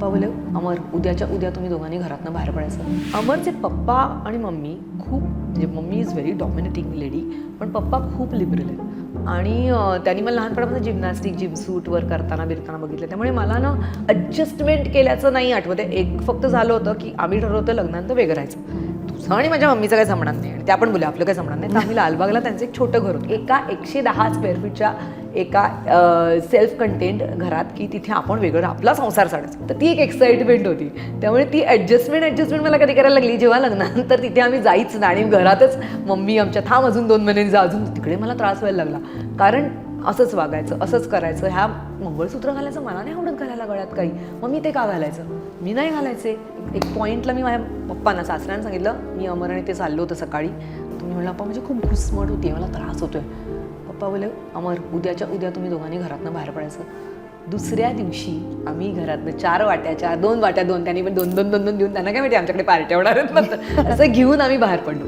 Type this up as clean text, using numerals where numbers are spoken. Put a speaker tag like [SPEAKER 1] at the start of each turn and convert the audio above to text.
[SPEAKER 1] पप्पा बोले अमर उद्याच्या उद्या तुम्ही दोघांनी घरातनं बाहेर पडायचं. अमरचे पप्पा आणि मम्मी खूप म्हणजे mummy is very dominating lady पण पप्पा खूप लिबरल आहेत आणि त्यांनी मला लहानपणापासून जिम्नॅस्टिक जिमसूटवर करताना बिरताना बघितलं. त्यामुळे मला ना ॲडजस्टमेंट केल्याचं नाही आठवत आहे. एक फक्त झालं होतं की आम्ही ठरवलं होतं लग्नानंतर वेगळं राहायचं. तुझं आणि माझ्या मम्मीचं काही जमणार नाही आणि त्या पण बोलल्या आपलं काही जमणार नाही. तर आम्ही लालबागला त्यांचं एक छोटं घर होतं एका 110 स्क्वेअर फीटच्या एका सेल्फ कंटेंट घरात की तिथे आपण वेगळं आपला संसार साडायचा. तर ती एक एक्साइटमेंट होती. त्यामुळे ती ॲडजस्टमेंट मला कधी करायला लागली जेव्हा लग्नानंतर तिथे आम्ही जायच ना आणि घरातच मम्मी आमच्या थांब अजून 2 महिन्यांनी जा अजून तिकडे मला त्रास व्हायला लागला. कारण असंच वागायचं असंच करायचं. ह्या मंगळसूत्र घालायचं मला नाही आवडत घालायला गळ्यात काही. मग मी ते का घालायचं मी नाही घालायचे. एक पॉईंटला मी माझ्या पप्पांना सासऱ्यांना सांगितलं मी अमर आणि ते चाललो होतं सकाळी. तुम्ही म्हणलं पप्पा म्हणजे खूप घुसमट होती मला त्रास होतोय. पप्पा बोले अमर उद्याच्या उद्या तुम्ही दोघांनी घरातनं बाहेर पडायचं. दुसऱ्या दिवशी आम्ही घरातनं 4 वाट्या 2 वाट्या 2 त्यांनी पण 2 देऊन त्यांना काय माहिती आमच्याकडे पार्ट्या होणार आहेत असं घेऊन आम्ही बाहेर पडलो.